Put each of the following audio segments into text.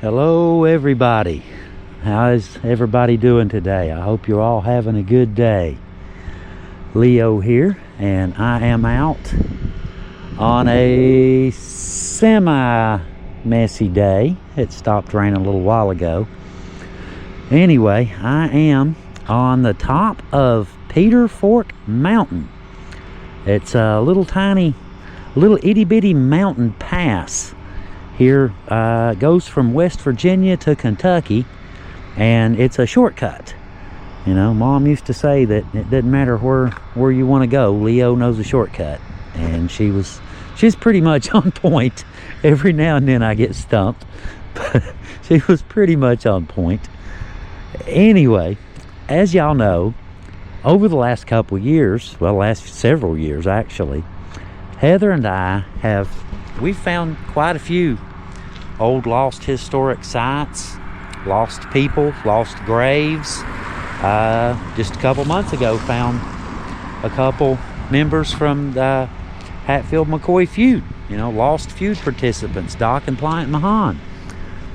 Hello everybody. How is everybody doing today? I hope you're all having a good day. Leo here, and I am out on a semi-messy day. It stopped raining a little while ago. Anyway, I am on the top of Peter Fork Mountain. It's a little itty-bitty mountain pass. Here goes from West Virginia to Kentucky, and it's a shortcut. You know, Mom used to say that it doesn't matter where you want to go, Leo knows a shortcut. And she's pretty much on point. Every now and then I get stumped, but she was pretty much on point. Anyway, as y'all know, over the last couple years, well, last several years actually, Heather and I we've found quite a few old lost historic sites, lost people, lost graves. Just a couple months ago found a couple members from the Hatfield-McCoy feud, you know, lost feud participants, Doc and Pliant Mahan.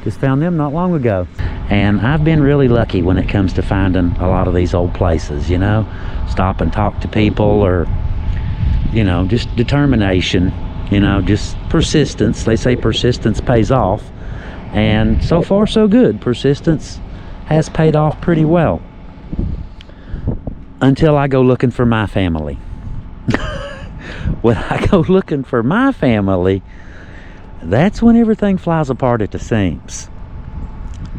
Just found them not long ago. And I've been really lucky when it comes to finding a lot of these old places, you know, stop and talk to people, or, you know, just determination. You know, just persistence. They say persistence pays off, and so far so good. Persistence has paid off pretty well, until I go looking for my family. When I go looking for my family, that's when everything flies apart at the seams.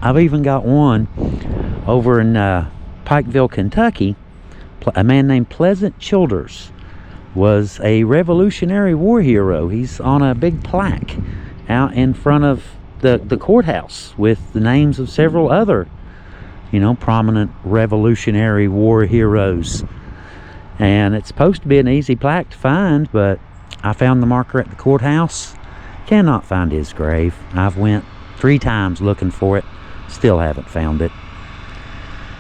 I've even got one over in Pikeville, Kentucky. A man named Pleasant Childers was a Revolutionary War hero. He's on a big plaque out in front of the courthouse with the names of several other, you know, prominent Revolutionary War heroes. And it's supposed to be an easy plaque to find, but I found the marker at the courthouse. Cannot find his grave. I've went 3 times looking for it, still haven't found it.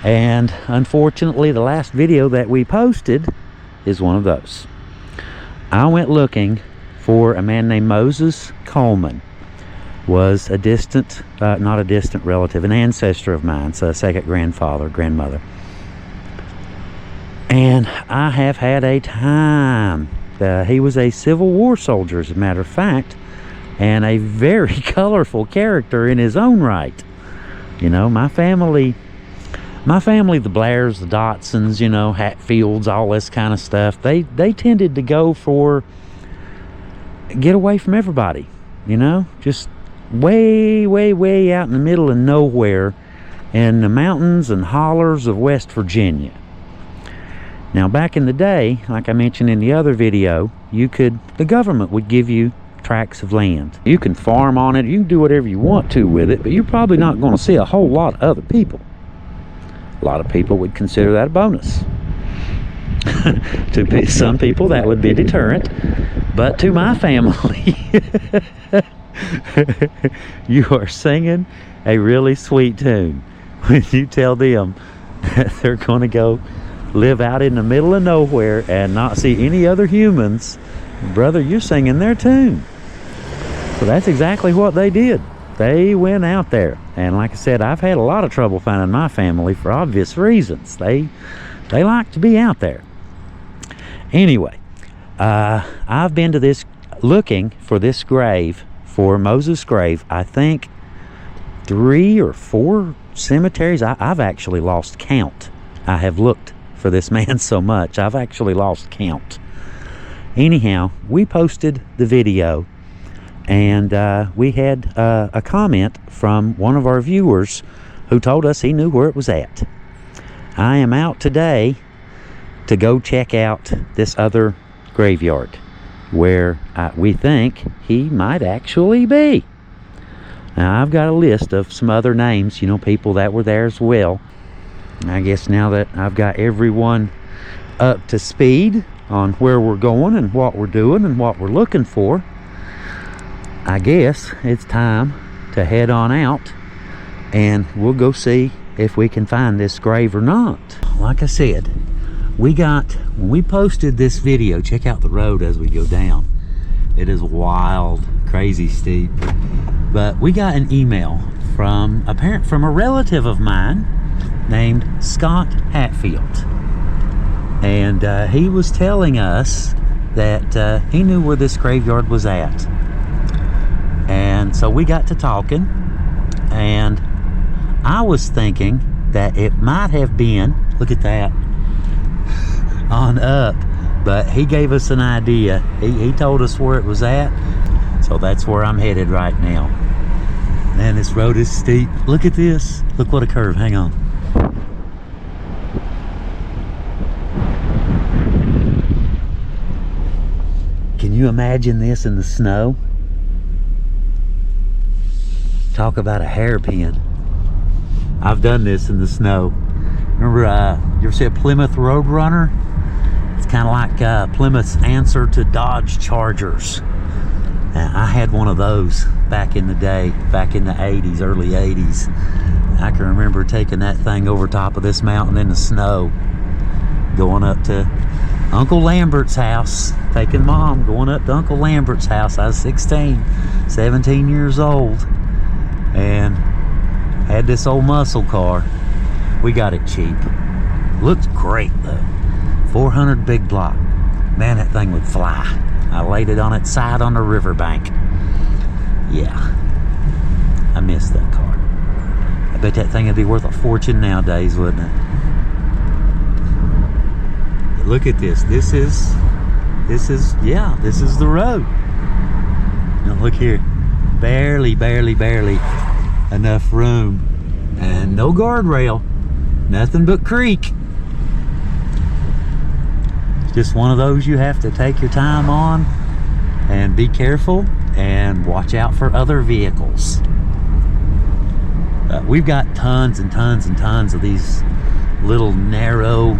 And unfortunately, the last video that we posted is one of those. I went looking for a man named Moses Coleman. Was a distant, not a distant relative, an ancestor of mine, so a second grandmother. And I have had a time. He was a Civil War soldier, as a matter of fact, and a very colorful character in his own right. You know, my family, the Blairs, the Dotsons, you know, Hatfields, all this kind of stuff, they tended to go for get away from everybody, you know, just way out in the middle of nowhere in the mountains and hollers of West Virginia. Now, back in the day, like I mentioned in the other video, the government would give you tracts of land. You can farm on it, you can do whatever you want to with it, but you're probably not going to see a whole lot of other people. A lot of people would consider that a bonus. To some people, that would be a deterrent. But to my family, you are singing a really sweet tune when you tell them that they're going to go live out in the middle of nowhere and not see any other humans. Brother, you're singing their tune. So that's exactly what they did. They went out there, and like I said, I've had a lot of trouble finding my family for obvious reasons. They like to be out there. Anyway, I've been to this, looking for this grave, for Moses' grave, I think 3 or 4 cemeteries. I've actually lost count. I have looked for this man so much, I've actually lost count. Anyhow, we posted the video, and we had a comment from one of our viewers who told us he knew where it was at. I am out today to go check out this other graveyard where we think he might actually be. Now, I've got a list of some other names, you know, people that were there as well. I guess now that I've got everyone up to speed on where we're going and what we're doing and what we're looking for, I guess it's time to head on out, and we'll go see if we can find this grave or not. Like I said, when we posted this video, check out the road as we go down. It is wild, crazy steep. But we got an email from a relative of mine named Scott Hatfield. And he was telling us that he knew where this graveyard was at. And so we got to talking, and I was thinking that it might have been, look at that, on up, but he gave us an idea. He told us where it was at, so that's where I'm headed right now. Man, this road is steep. Look at this. Look what a curve. Hang on. Can you imagine this in the snow? Talk about a hairpin. I've done this in the snow. Remember, you ever see a Plymouth Roadrunner? It's kind of like Plymouth's answer to Dodge Chargers. I had one of those back in the day, back in the 80s, early 80s. I can remember taking that thing over top of this mountain in the snow, going up to Uncle Lambert's house, taking Mom, going up to Uncle Lambert's house. I was 17 years old, and had this old muscle car. We got it cheap. Looked great though. 400 big block. Man, that thing would fly. I laid it on its side on the riverbank. Yeah, I miss that car. I bet that thing would be worth a fortune nowadays, wouldn't it? But look at this. This is the road. Now look here. Barely enough room, and no guardrail. Nothing but creek. Just one of those you have to take your time on and be careful and watch out for other vehicles. We've got tons and tons and tons of these little narrow,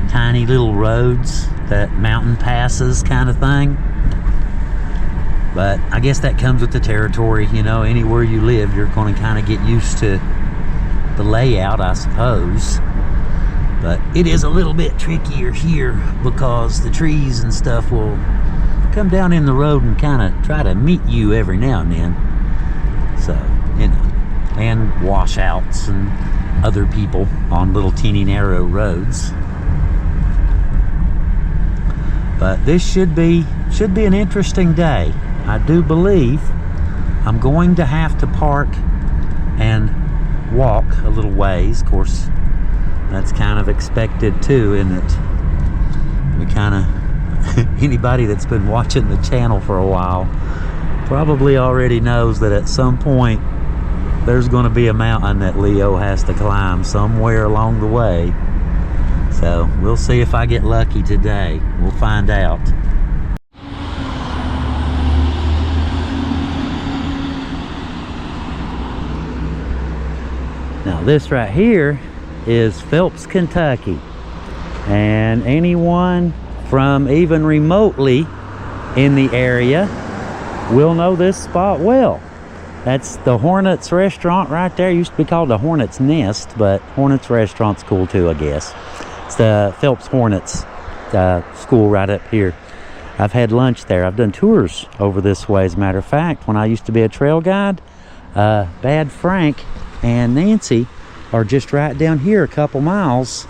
tiny little roads, that mountain passes kind of thing. But I guess that comes with the territory. You know, anywhere you live, you're going to kind of get used to the layout, I suppose. But it is a little bit trickier here because the trees and stuff will come down in the road and kind of try to meet you every now and then. So, you know, and washouts and other people on little teeny narrow roads. But this should be an interesting day. I do believe I'm going to have to park and walk a little ways. Of course, that's kind of expected too, isn't it? We kind of, anybody that's been watching the channel for a while probably already knows that at some point there's going to be a mountain that Leo has to climb somewhere along the way. So we'll see if I get lucky today. We'll find out. Now this right here is Phelps, Kentucky, and anyone from even remotely in the area will know this spot well. That's the Hornets restaurant right there. It used to be called the Hornets Nest, but Hornets restaurant's cool too, I guess. It's the Phelps Hornets school right up here. I've had lunch there. I've done tours over this way, as a matter of fact. When I used to be a trail guide, Bad Frank and Nancy are just right down here a couple miles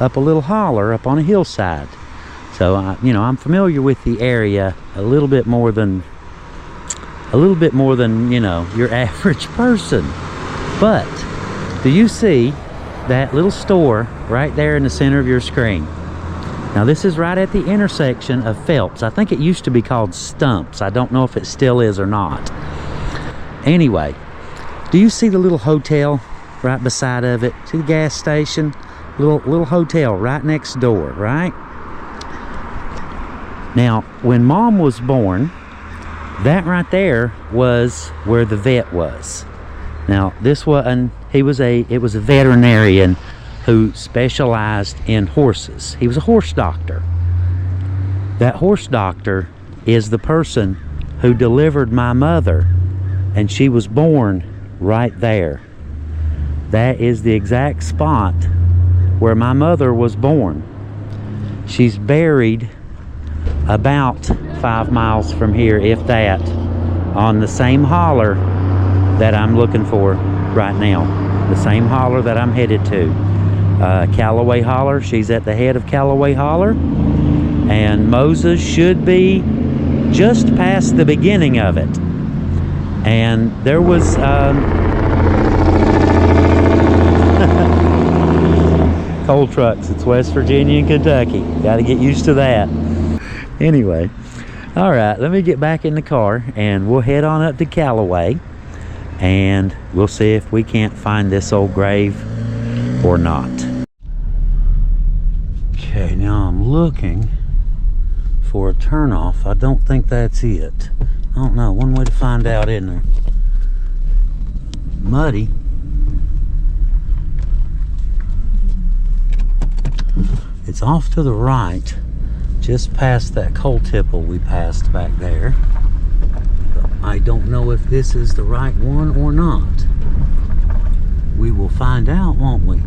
up a little holler up on a hillside. So you know, I'm familiar with the area a little bit more than you know, your average person. But do you see that little store right there in the center of your screen? Now this is right at the intersection of Phelps. I think it used to be called Stumps. I don't know if it still is or not. Anyway, do you see the little hotel right beside of it? See the gas station? Little hotel right next door, right? Now, when Mom was born, that right there was where the vet was. Now, this wasn't, it was a veterinarian who specialized in horses. He was a horse doctor. That horse doctor is the person who delivered my mother, and she was born right there. That is the exact spot where my mother was born. She's buried about 5 miles from here, if that, on the same holler that I'm looking for right now. The same holler that I'm headed to. Calloway Holler. She's at the head of Calloway Holler. And Moses should be just past the beginning of it. And there was... coal trucks. It's West Virginia and Kentucky. Got to get used to that. Anyway. Alright, let me get back in the car and we'll head on up to Calloway. And we'll see if we can't find this old grave or not. Okay, now I'm looking for a turnoff. I don't think that's it. I don't know. One way to find out, isn't there? Muddy. It's off to the right, just past that coal tipple we passed back there. I don't know if this is the right one or not. We will find out, won't we?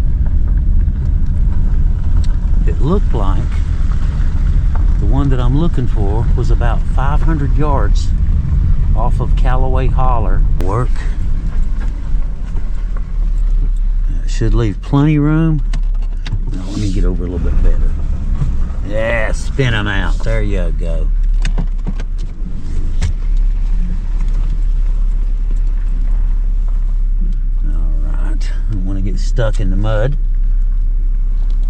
It looked like the one that I'm looking for was about 500 yards off of Calloway Holler. Work. It should leave plenty room. Now, let me get over a little bit better. Yeah, spin them out. There you go. Want to get stuck in the mud,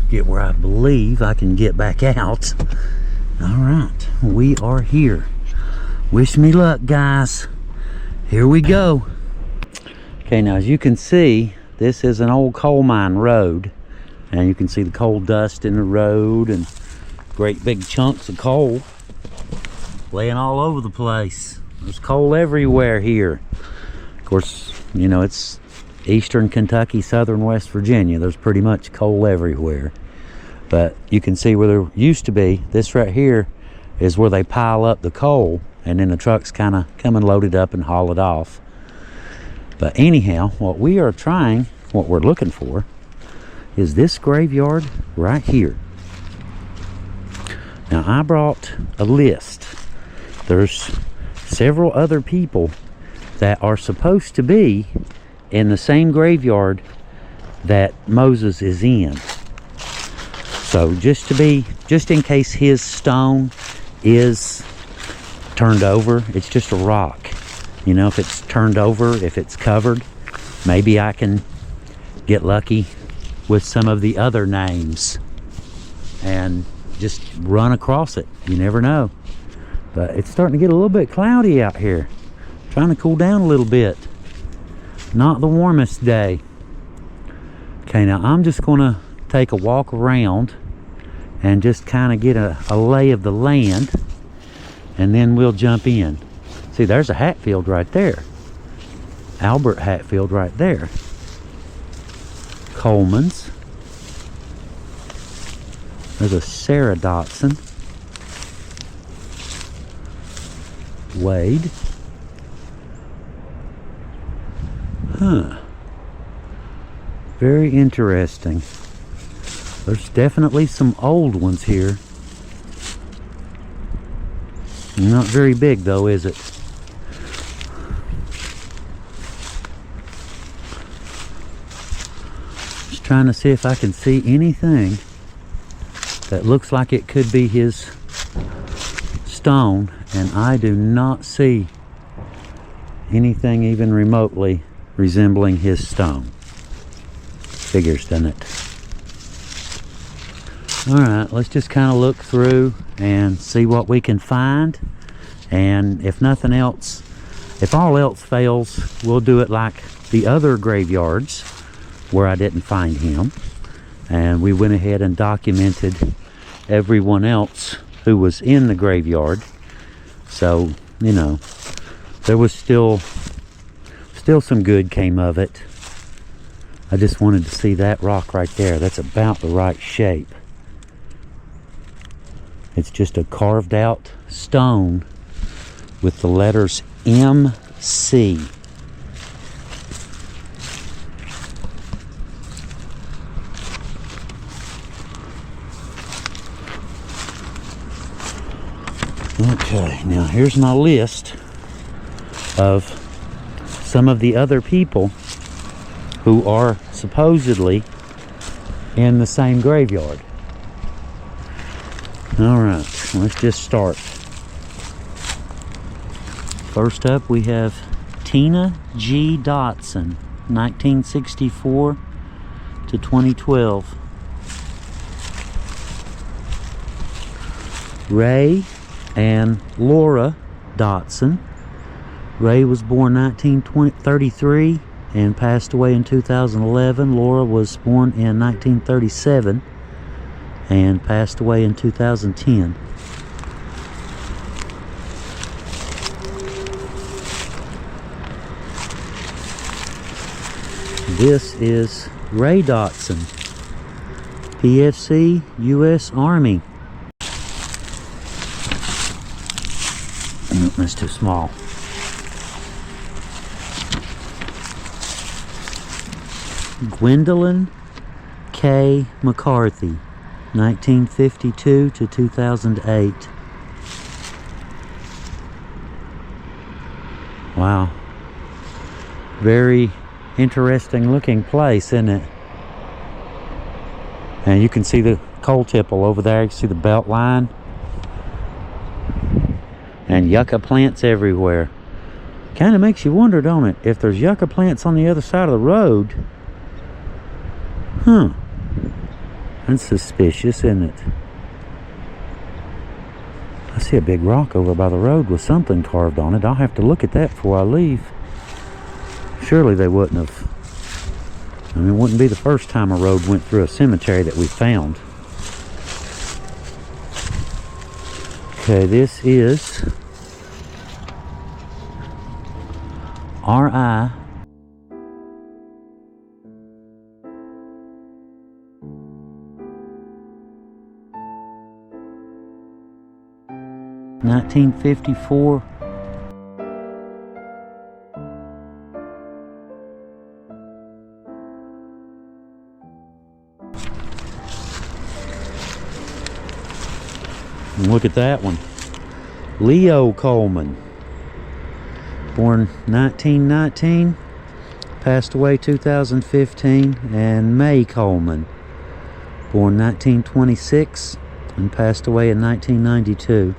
get where I believe I can get back out. All right, we are here. Wish me luck, guys. Here we go. Okay, now as you can see, this is an old coal mine road, and you can see the coal dust in the road and great big chunks of coal laying all over the place. There's coal everywhere here. Of course, you know, it's eastern Kentucky, southern West Virginia. There's pretty much coal everywhere. But you can see where there used to be, this right here is where they pile up the coal, and then the trucks kind of come and load it up and haul it off. But anyhow, what we're looking for is this graveyard right here. Now I brought a list. There's several other people that are supposed to be in the same graveyard that Moses is in. So just in case his stone is turned over, it's just a rock. You know, if it's turned over, if it's covered, maybe I can get lucky with some of the other names and just run across it. You never know. But it's starting to get a little bit cloudy out here. Trying to cool down a little bit. Not the warmest day. Okay, now I'm just going to take a walk around and just kind of get a lay of the land, and then we'll jump in. See, there's a Hatfield right there. Albert Hatfield right there. Coleman's. There's a Sarah Dotson. Wade. Huh. Very interesting. There's definitely some old ones here. Not very big though, is it? Just trying to see if I can see anything that looks like it could be his stone, and I do not see anything even remotely resembling his stone. Figures, doesn't it? Alright, let's just kind of look through and see what we can find. And if nothing else, if all else fails, we'll do it like the other graveyards where I didn't find him. And we went ahead and documented everyone else who was in the graveyard. So, you know, there was still some good came of it. I just wanted to see that rock right there. That's about the right shape. It's just a carved out stone with the letters MC. Okay, now here's my list of some of the other people who are supposedly in the same graveyard. All right, let's just start. First up, we have Tina G. Dotson, 1964 to 2012. Ray and Laura Dotson. Ray was born 1933 and passed away in 2011. Laura was born in 1937 and passed away in 2010. This is Ray Dotson, PFC, U.S. Army. Oh, that's too small. Gwendolyn K. McCarthy, 1952 to 2008. Wow. Very interesting looking place, isn't it? And you can see the coal tipple over there. You can see the belt line. And yucca plants everywhere. Kind of makes you wonder, don't it? If there's yucca plants on the other side of the road. Huh. That's suspicious, isn't it? I see a big rock over by the road with something carved on it. I'll have to look at that before I leave. Surely they wouldn't have. I mean, it wouldn't be the first time a road went through a cemetery that we found. Okay, this is R.I. (1954). Look at that one. Leo Coleman, born 1919, passed away 2015. And May Coleman, born 1926 and passed away in 1992.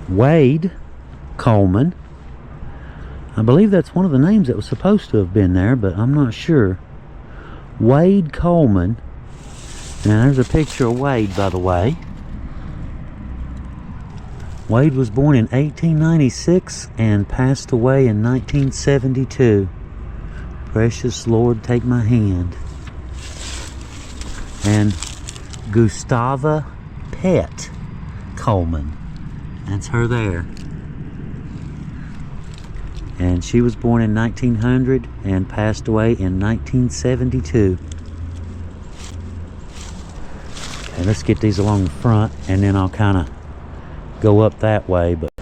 Wade Coleman. I believe that's one of the names that was supposed to have been there, but I'm not sure. Wade Coleman. Now there's a picture of Wade, by the way. Wade was born in 1896 and passed away in 1972. Precious Lord, take my hand. And Gustava Pett Coleman. That's her there. And she was born in 1900 and passed away in 1972. Okay, let's get these along the front and then I'll kind of go up that way. But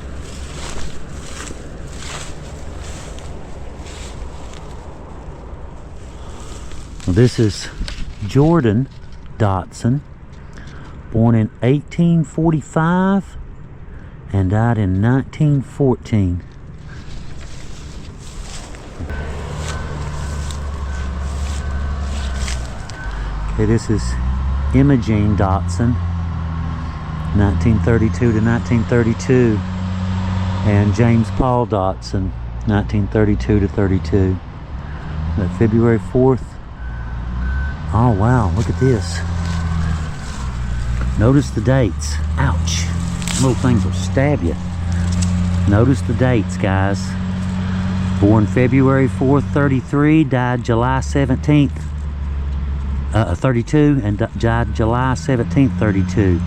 well, this is Jordan Dotson, born in 1845 and died in 1914. Okay, this is Imogene Dotson, 1932 to 1932, and James Paul Dotson, 1932 to 32. But February 4th. Oh wow, look at this. Notice the dates. Ouch. Little things will stab you. Notice the dates, guys. Born February 4th, 33, died July 17th, 32, and died July 17th, 32.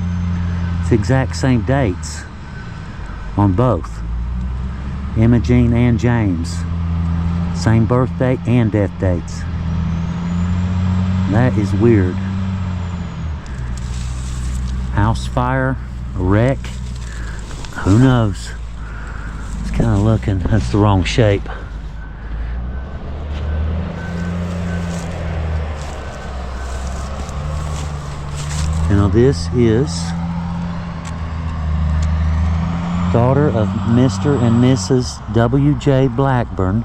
It's the exact same dates on both. Imogene and James. Same birth date and death dates. That is weird. House fire, a wreck. Who knows? It's kind of looking, that's the wrong shape. Now this is daughter of Mr. and Mrs. W.J. Blackburn,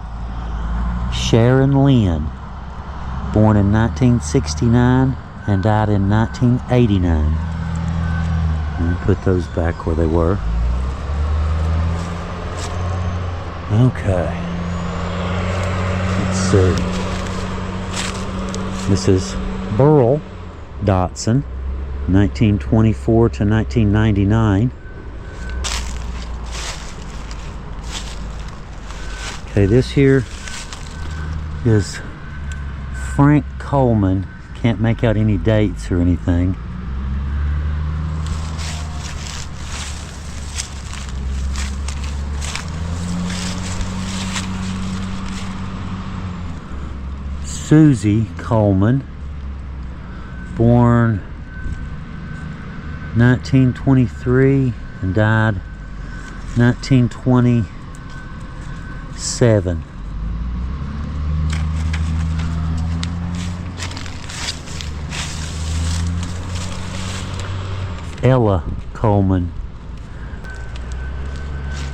Sharon Lynn, born in 1969 and died in 1989. Let me put those back where they were. Okay. Let's see. This is Burl Dotson, 1924 to 1999. Okay, this here is Frank Coleman. Can't make out any dates or anything. Susie Coleman, born 1923 and died 1927. Ella Coleman.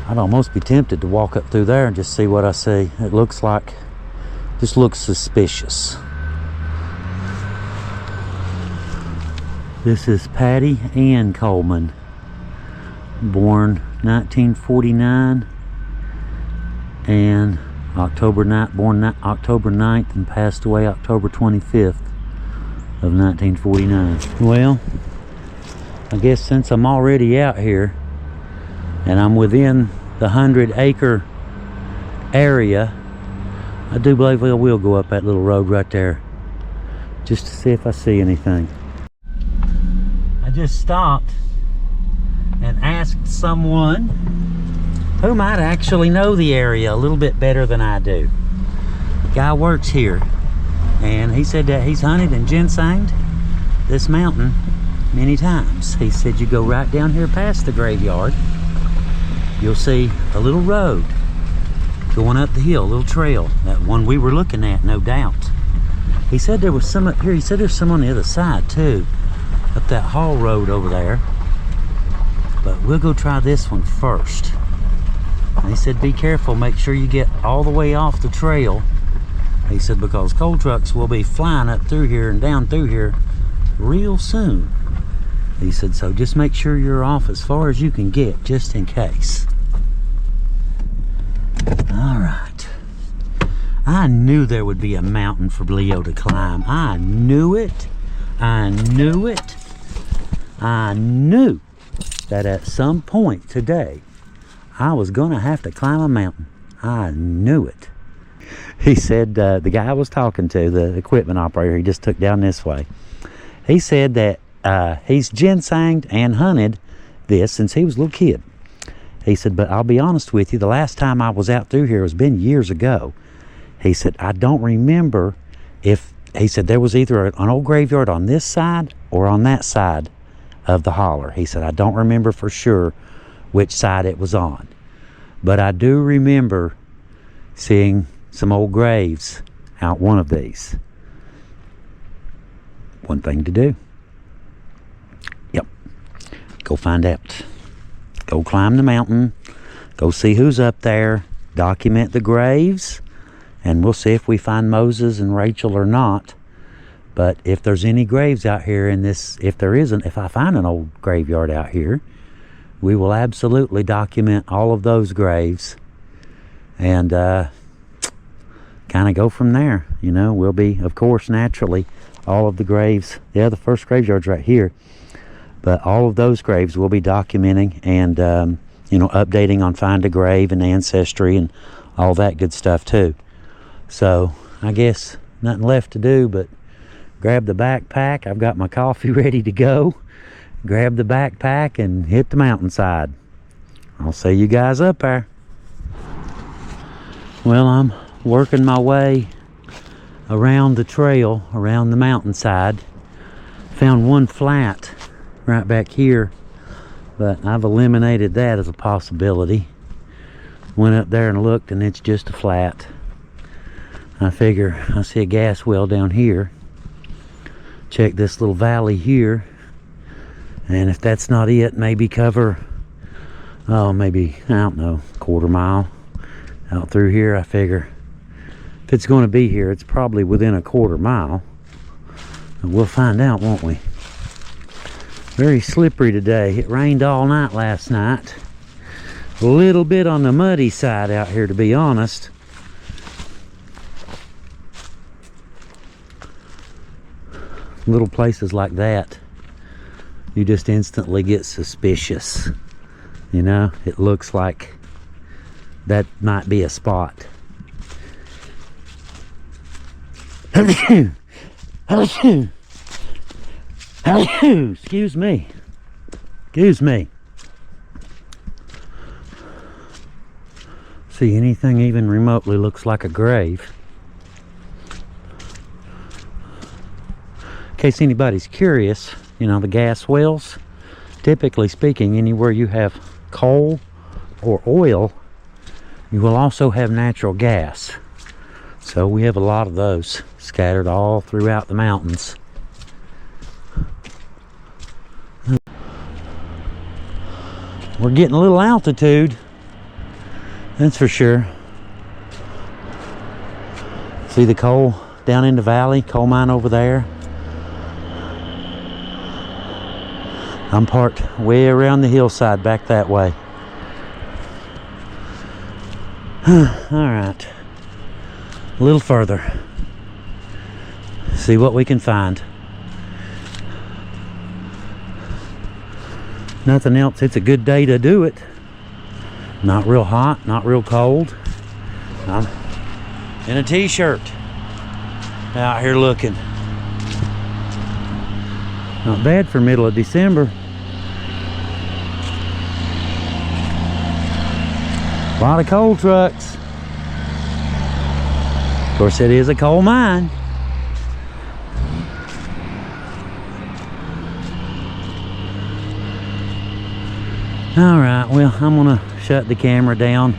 I'd almost be tempted to walk up through there and just see what I see. It looks like, just looks suspicious. This is Patty Ann Coleman, born 1949 and born October 9th and passed away October 25th of 1949. Well, I guess since I'm already out here and I'm within the 100-acre area, I do believe I will go up that little road right there just to see if I see anything. I just stopped and asked someone who might actually know the area a little bit better than I do. The guy works here, and he said that he's hunted and ginsenged this mountain many times. He said you go right down here past the graveyard, you'll see a little road going up the hill, a little trail, that one we were looking at, no doubt. He said there was some up here. He said there's some on the other side too, up that haul road over there, but we'll go try this one first. And he said be careful, make sure you get all the way off the trail. He said because coal trucks will be flying up through here and down through here real soon. He said so just make sure you're off as far as you can get, just in case. All right. I knew there would be a mountain for Leo to climb. I knew it. I knew it. I knew that at some point today I was going to have to climb a mountain. I knew it. He said, the guy I was talking to, the equipment operator, he just took down this way. He said that he's ginsenged and hunted this since he was a little kid. He said, but I'll be honest with you, the last time I was out through here has been years ago. He said, I don't remember if, he said, there was either an old graveyard on this side or on that side of the holler. He said, I don't remember for sure which side it was on. But I do remember seeing some old graves out one of these. One thing to do. Yep. Go find out. Go climb the mountain. Go see who's up there. Document the graves. And we'll see if we find Moses and Rachel or not. But if there's any graves out here in this, if I find an old graveyard out here, we will absolutely document all of those graves and kind of go from there. You know, we'll be, of course, naturally, all of the graves. Yeah, the first graveyard's right here. But all of those graves we'll be documenting and, you know, updating on Find a Grave and Ancestry and all that good stuff too. So I guess nothing left to do but grab the backpack. I've got my coffee ready to go. Grab the backpack and hit the mountainside. I'll see you guys up there. Well, I'm working my way around the trail, around the mountainside. Found one flat right back here, but I've eliminated that as a possibility. Went up there and looked, and it's just a flat. I figure I see a gas well down here. Check this little valley here. And if that's not it, maybe cover, oh, maybe, I don't know, quarter mile out through here. I figure if it's going to be here, it's probably within a quarter mile. And we'll find out, won't we? Very slippery today. It rained all night last night. A little bit on the muddy side out here, to be honest. Little places like that, you just instantly get suspicious. You know, it looks like that might be a spot. Excuse me. Excuse me. See anything even remotely looks like a grave. In case anybody's curious, you know, the gas wells, typically speaking, anywhere you have coal or oil, you will also have natural gas. So we have a lot of those scattered all throughout the mountains. We're getting a little altitude, that's for sure. See the coal down in the valley, coal mine over there. I'm parked way around the hillside back that way. Alright, a little further. See what we can find. Nothing else, it's a good day to do it. Not real hot, not real cold. I'm in a t-shirt out here looking. Not bad for middle of December. A lot of coal trucks. Of course, it is a coal mine. Alright, well, I'm gonna shut the camera down,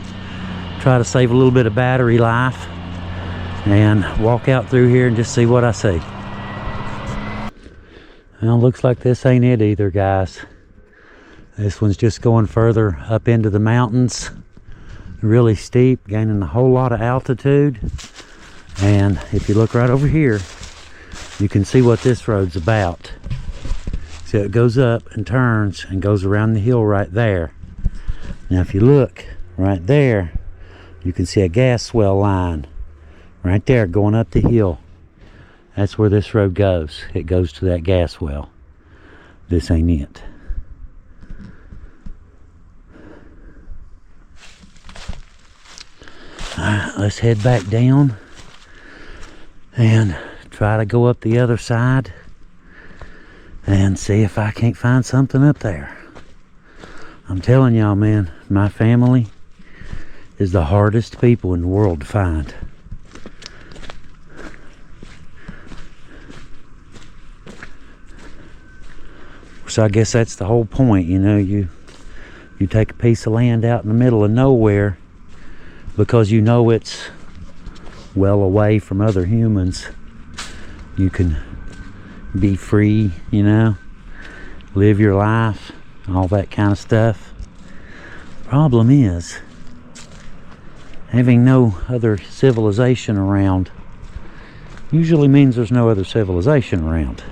try to save a little bit of battery life, and walk out through here and just see what I see. Well, looks like this ain't it either, guys. This one's just going further up into the mountains, really steep, gaining a whole lot of altitude. And if you look right over here, you can see what this road's about. So it goes up and turns and goes around the hill right there. Now if you look right there, you can see a gas well line right there going up the hill. That's where this road goes. It goes to that gas well. This ain't it. Alright, let's head back down and try to go up the other side and see if I can't find something up there. I'm telling y'all, man, my family is the hardest people in the world to find. So I guess that's the whole point, you know, you take a piece of land out in the middle of nowhere because you know it's well away from other humans. You can be free, you know, live your life, all that kind of stuff. Problem is, having no other civilization around usually means there's no other civilization around.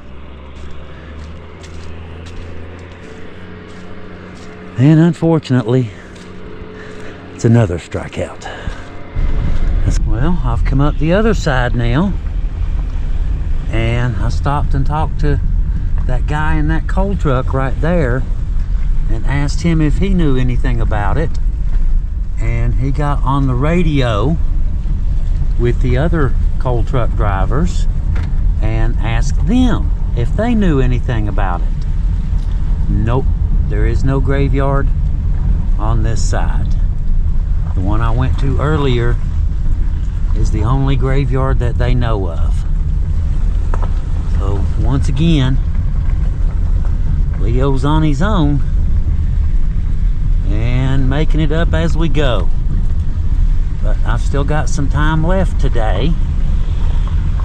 And unfortunately, it's another strikeout. Well, I've come up the other side now, and I stopped and talked to that guy in that coal truck right there and asked him if he knew anything about it. And he got on the radio with the other coal truck drivers and asked them if they knew anything about it. Nope, there is no graveyard on this side. The one I went to earlier is the only graveyard that they know of. So once again, Leo's on his own and making it up as we go. But I've still got some time left today,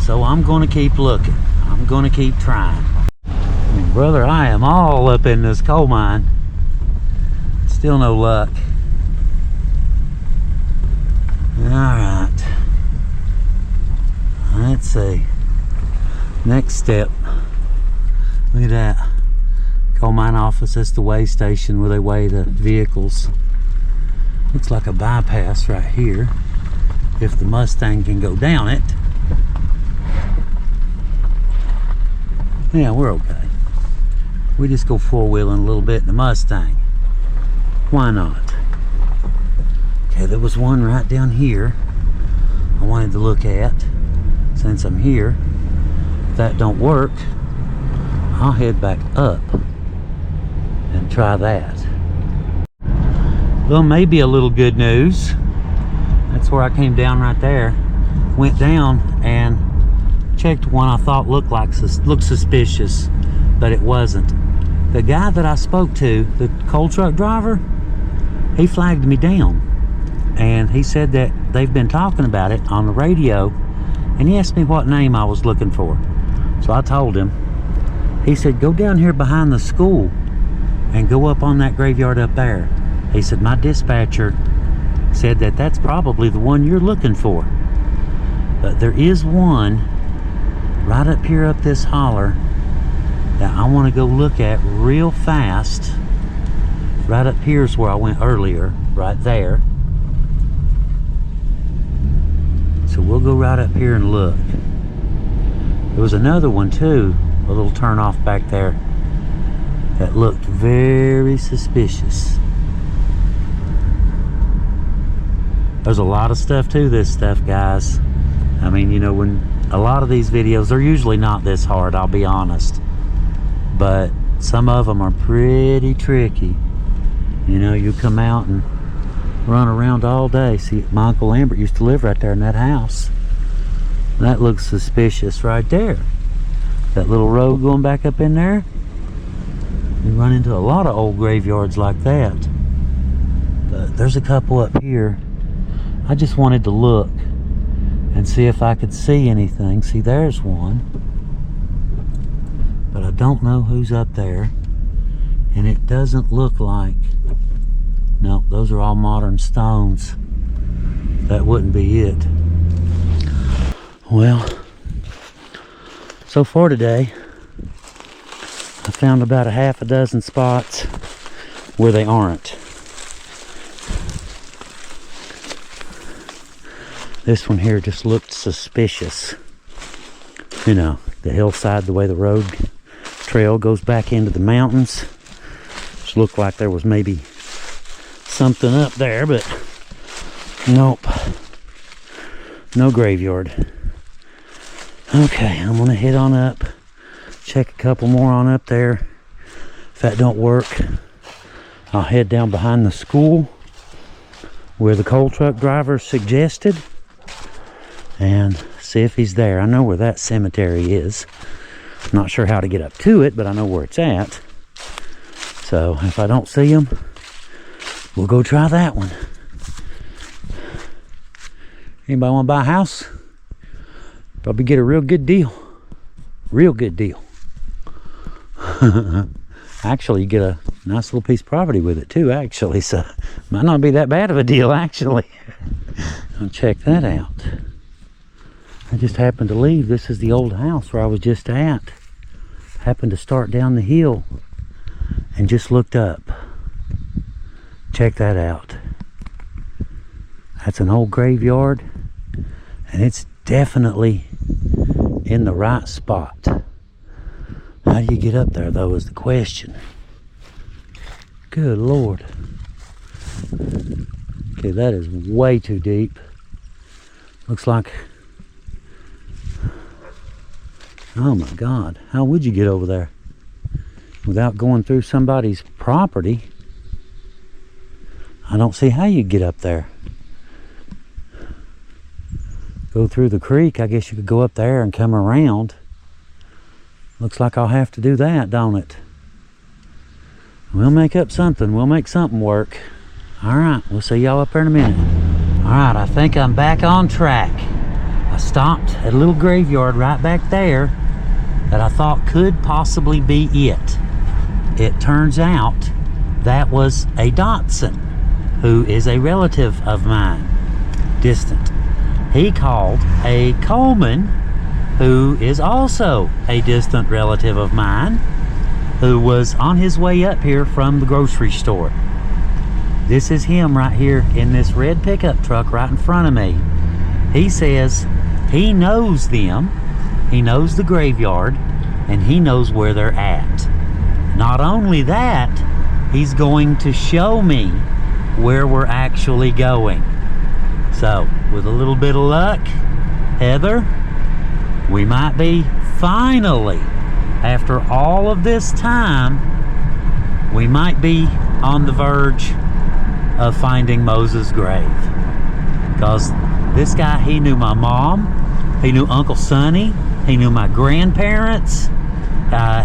so I'm going to keep looking. I'm going to keep trying. Brother, I am all up in this coal mine. Still no luck. Alright. Let's see. Next step. Look at that. Coal mine office. That's the weigh station where they weigh the vehicles. Looks like a bypass right here. If the Mustang can go down it. Yeah, we're okay. We just go four-wheeling a little bit in the Mustang. Why not? Okay, there was one right down here I wanted to look at. Since I'm here, if that don't work, I'll head back up and try that. Well, maybe a little good news. That's where I came down right there. Went down and checked one I thought looked suspicious, but it wasn't. The guy that I spoke to, the coal truck driver, he flagged me down, and he said that they've been talking about it on the radio, and he asked me what name I was looking for. So I told him. He said, go down here behind the school and go up on that graveyard up there. He said, my dispatcher said that that's probably the one you're looking for, but there is one right up here up this holler that I want to go look at real fast. Right up here's where I went earlier, right there. So we'll go right up here and look. There was another one too, a little turn off back there, that looked very suspicious. There's a lot of stuff to this stuff, guys. I mean, you know, when a lot of these videos, they're usually not this hard, I'll be honest, but some of them are pretty tricky. You know, you come out and run around all day. See, my Uncle Lambert used to live right there in that house. That looks suspicious right there. That little road going back up in there. You run into a lot of old graveyards like that. But there's a couple up here. I just wanted to look and see if I could see anything. See, there's one. But I don't know who's up there. And it doesn't look like... No, those are all modern stones. That wouldn't be it. Well, so far today, I found about a half a dozen spots where they aren't. This one here just looked suspicious. You know, the hillside, the way the road trail goes back into the mountains. Just looked like there was maybe something up there, but nope. No graveyard. Okay, I'm gonna head on up, check a couple more on up there. If that don't work, I'll head down behind the school where the coal truck driver suggested and see if he's there. I know where that cemetery is. I'm not sure how to get up to it, but I know where it's at. So if I don't see him, we'll go try that one. Anybody want to buy a house? Probably get a real good deal. Real good deal. Actually, you get a nice little piece of property with it too, actually. So, might not be that bad of a deal, actually. I'll check that out. I just happened to leave. This is the old house where I was just at. Happened to start down the hill and just looked up. Check that out. That's an old graveyard, and it's definitely in the right spot. How do you get up there, though, is the question. Good Lord. Okay, that is way too deep. Looks like... Oh my God, how would you get over there without going through somebody's property? I don't see how you'd get up there. Go through the creek. I guess you could go up there and come around. Looks like I'll have to do that, don't it? We'll make up something. We'll make something work. All right, we'll see y'all up there in a minute. All right, I think I'm back on track. I stopped at a little graveyard right back there. that I thought could possibly be it. It turns out that was a Dotson, who is a relative of mine, distant. He called a Coleman, who is also a distant relative of mine, who was on his way up here from the grocery store. This is him right here in this red pickup truck right in front of me. He says he knows them, he knows the graveyard, and he knows where they're at. Not only that, he's going to show me where we're actually going. So, with a little bit of luck, Heather, we might be finally, after all of this time, we might be on the verge of finding Moses' grave. Because this guy, he knew my mom, he knew Uncle Sonny, he knew my grandparents.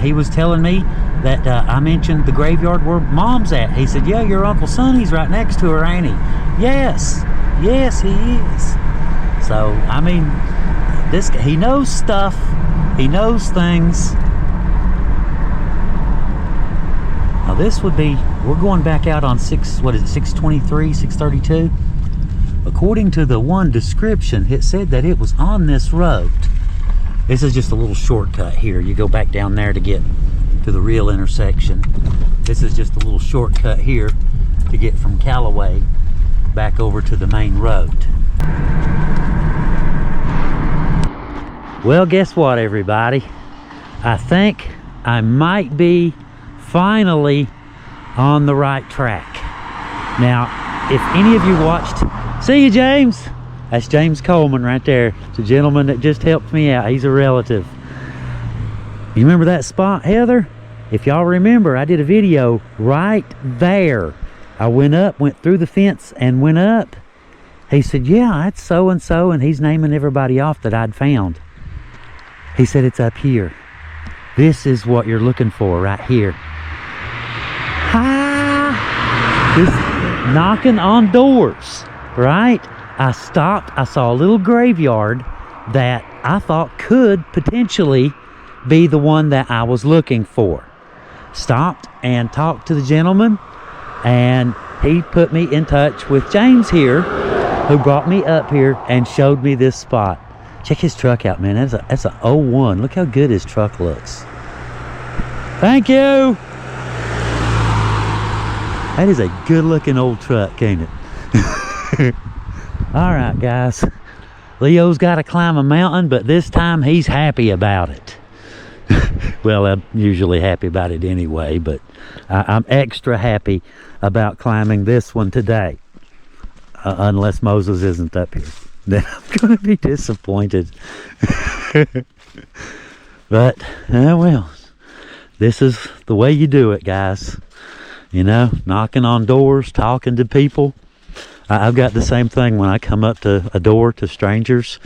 He was telling me that I mentioned the graveyard where Mom's at. He said, yeah, your Uncle Sonny's right next to her, ain't he? Yes, yes, he is. So, I mean, this guy, he knows stuff, he knows things. Now this would be, we're going back out on 623, 632? According to the one description, it said that it was on this road. This is just a little shortcut here. You go back down there to get to the real intersection. This is just a little shortcut here to get from Calloway back over to the main road. Well, guess what, everybody? I think I might be finally on the right track. Now, if any of you watched, see you, James. That's James Coleman right there. It's a gentleman that just helped me out. He's a relative. You remember that spot, Heather? If y'all remember, I did a video right there. I went up, went through the fence and went up. He said, yeah, that's so-and-so, and he's naming everybody off that I'd found. He said, it's up here. This is what you're looking for right here. This knocking on doors, right? I stopped, I saw a little graveyard that I thought could potentially be the one that I was looking for. Stopped and talked to the gentleman, and he put me in touch with James here, who brought me up here and showed me this spot. Check his truck out, man. That's a 01. Look how good his truck looks. Thank you. That is a good looking old truck, ain't it? All right, guys. Leo's got to climb a mountain, but this time he's happy about it. Well, I'm usually happy about it anyway, but I'm extra happy about climbing this one today. Unless Moses isn't up here. Then I'm going to be disappointed. But, well, this is the way you do it, guys. You know, knocking on doors, talking to people. I've got the same thing when I come up to a door to strangers.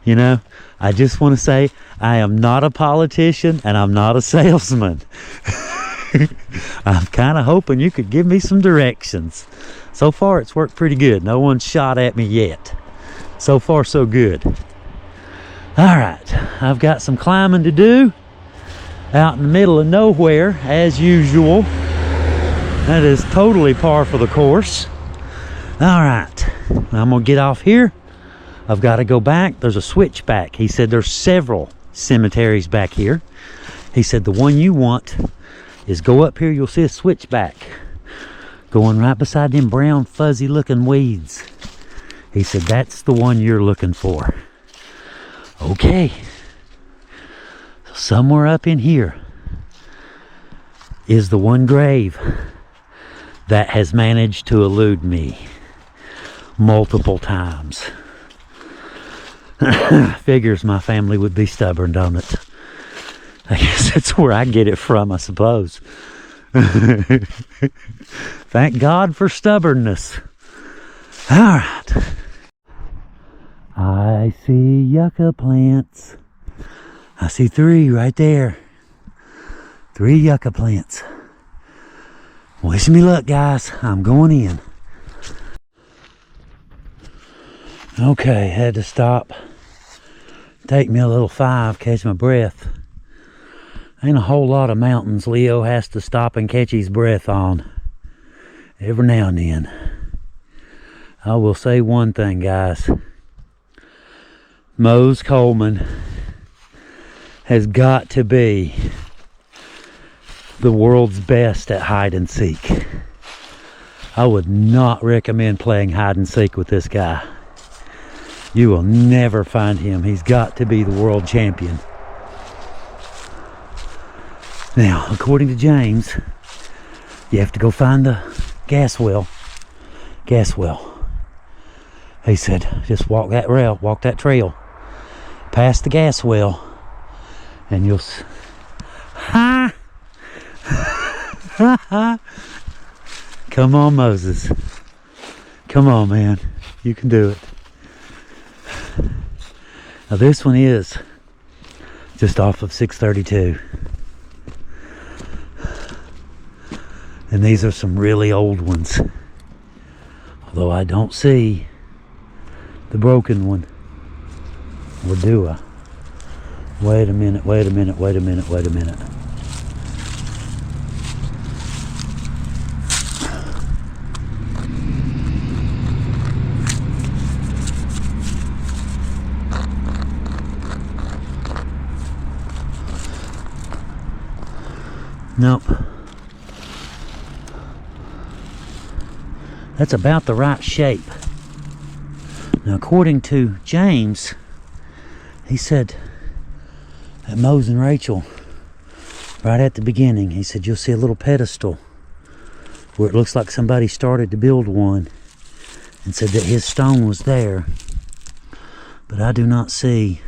You know, I just want to say I am not a politician and I'm not a salesman. I'm kind of hoping you could give me some directions. So far, it's worked pretty good. No one's shot at me yet. So far, so good. All right, I've got some climbing to do out in the middle of nowhere, as usual. That is totally par for the course. All right, I'm gonna get off here. I've got to go back. There's a switchback. He said there's several cemeteries back here. He said the one you want is go up here. You'll see a switchback going right beside them brown fuzzy looking weeds. He said that's the one you're looking for. Okay. Somewhere up in here is the one grave that has managed to elude me multiple times. Figures my family would be stubborn, don't it? I guess that's where I get it from, I suppose. Thank God for stubbornness. All right. I see yucca plants. I see 3 right there. 3 yucca plants. Wish me luck, guys. I'm going in. Okay, had to stop. Take me a little 5, catch my breath. Ain't a whole lot of mountains Leo has to stop and catch his breath on every now and then. I will say one thing, guys. Mose Coleman has got to be the world's best at hide and seek. I would not recommend playing hide and seek with this guy. You will never find him. He's got to be the world champion. Now, according to James, you have to go find the gas well. Gas well. He said, just walk that trail, past the gas well, and you'll Come on, Moses. Come on, man. You can do it. Now this one is just off of 632. And these are some really old ones. Although I don't see the broken one. Or do I? Wait a minute. Nope. That's about the right shape. Now, according to James, he said that Mose and Rachel, right at the beginning, he said you'll see a little pedestal where it looks like somebody started to build one, and said that his stone was there. But I do not see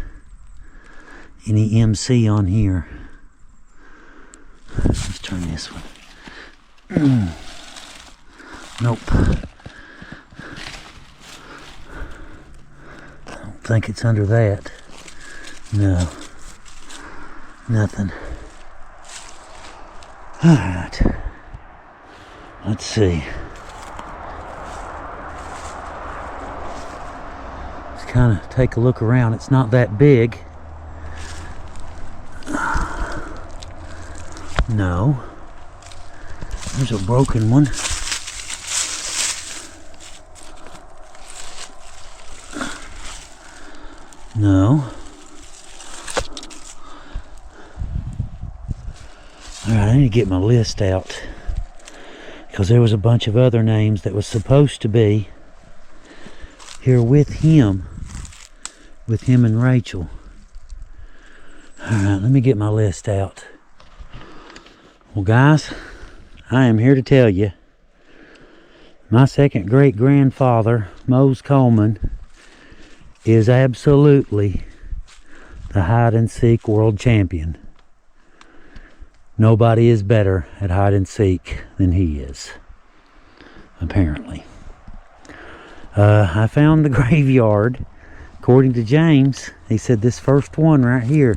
any MC on here. Let's turn this one. Nope. I don't think it's under that. No. Nothing. Alright. Let's see. Let's kind of take a look around. It's not that big. No. There's a broken one. No. Alright, I need to get my list out, because there was a bunch of other names that was supposed to be here with him and Rachel. Alright, let me get my list out. Well, guys, I am here to tell you, my second great grandfather, Mose Coleman, is absolutely the hide and seek world champion. Nobody is better at hide and seek than he is, apparently. I found the graveyard. According to James, he said this first one right here,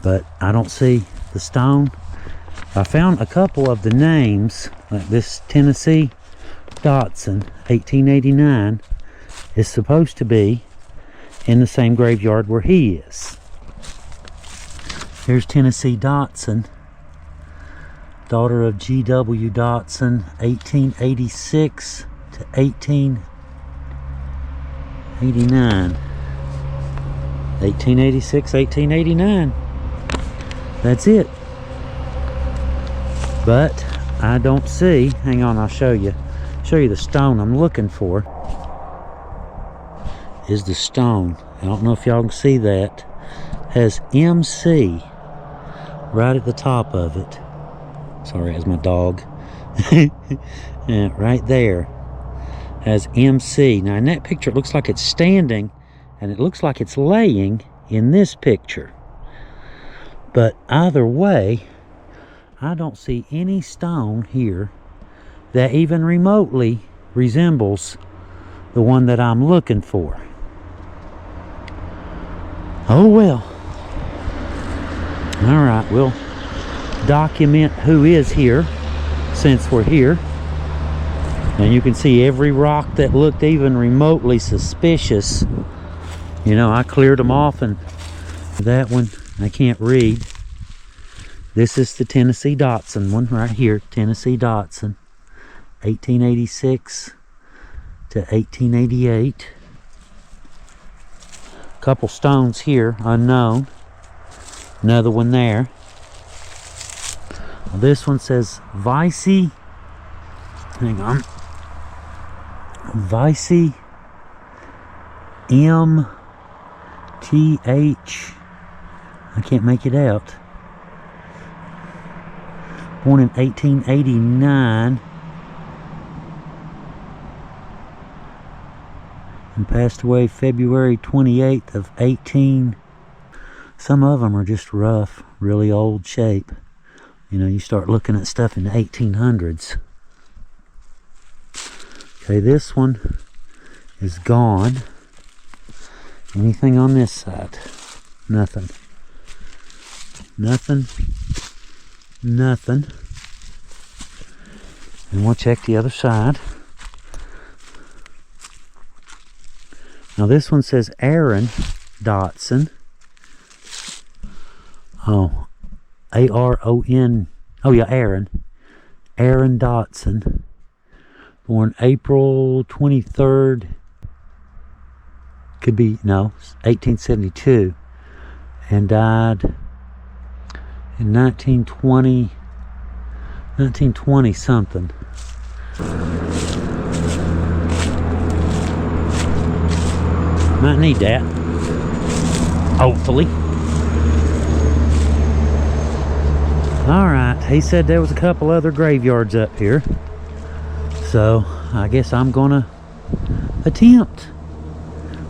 but I don't see the stone. I found a couple of the names, like this Tennessee Dotson, 1889, is supposed to be in the same graveyard where he is. Here's Tennessee Dotson, daughter of G.W. Dotson, 1886 to 1889. 1886, 1889. That's it. But I don't see, hang on, I'll show you the stone I'm looking for. Is the stone. I don't know if y'all can see that. Has MC right at the top of it. Sorry, that's my dog. Yeah, right there has MC. Now in that picture it looks like it's standing, and it looks like it's laying in this picture. But either way, I don't see any stone here that even remotely resembles the one that I'm looking for. Oh well. Alright, we'll document who is here since we're here. And you can see every rock that looked even remotely suspicious. You know, I cleared them off, and that one I can't read. This is the Tennessee Dotson one right here. Tennessee Dotson. 1886 to 1888. Couple stones here, unknown. Another one there. Well, this one says Vicey. Hang on. Vicey MTH. I can't make it out. Born in 1889 and passed away February 28th of 18. Some of them are just rough, really old shape. You know, you start looking at stuff in the 1800s. Okay, this one is gone. Anything on this side? Nothing. Nothing. Nothing. And we'll check the other side. Now this one says Aaron Dotson. Oh, A-R-O-N. Oh yeah, Aaron. Aaron Dotson. Born April 23rd. Could be, no, 1872. And died in 1920 something. Might need that, hopefully. Alright, he said there was a couple other graveyards up here, so I guess I'm gonna attempt.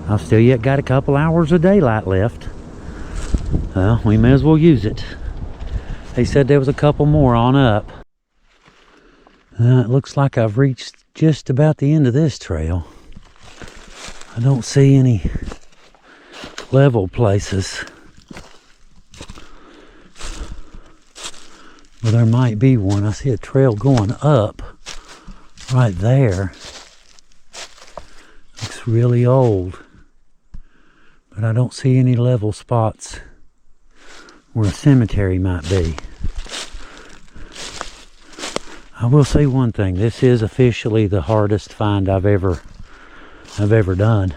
I've still yet got a couple hours of daylight left. Well, we may as well use it. He said there was a couple more on up. It looks like I've reached just about the end of this trail. I don't see any level places. Well, there might be one. I see a trail going up right there. Looks really old. But I don't see any level spots where a cemetery might be. I will say one thing. This is officially the hardest find I've ever done.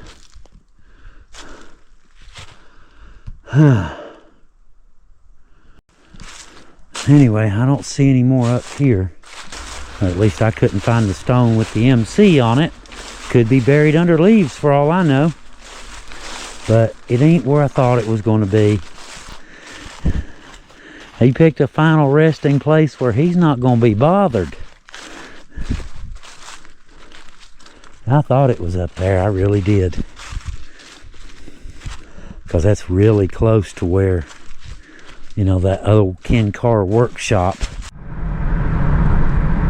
Anyway, I don't see any more up here. Or at least I couldn't find the stone with the MC on it. Could be buried under leaves for all I know. But it ain't where I thought it was going to be. He picked a final resting place where he's not going to be bothered. I thought it was up there. I really did. Because that's really close to where, you know, that old Ken Carr workshop.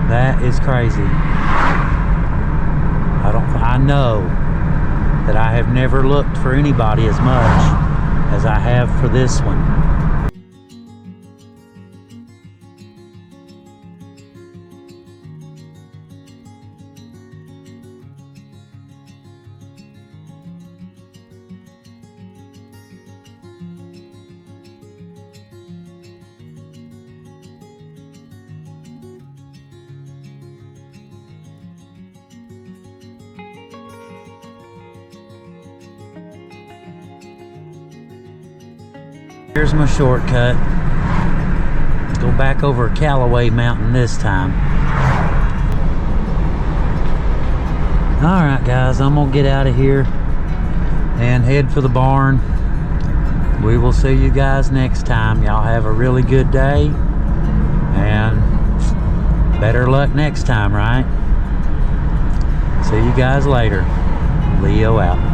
That is crazy. I know that I have never looked for anybody as much as I have for this one. Here's my shortcut. Go back over Calloway Mountain this time. Alright guys, I'm gonna get out of here and head for the barn. We will see you guys next time. Y'all have a really good day and better luck next time, right? See you guys later. Leo out.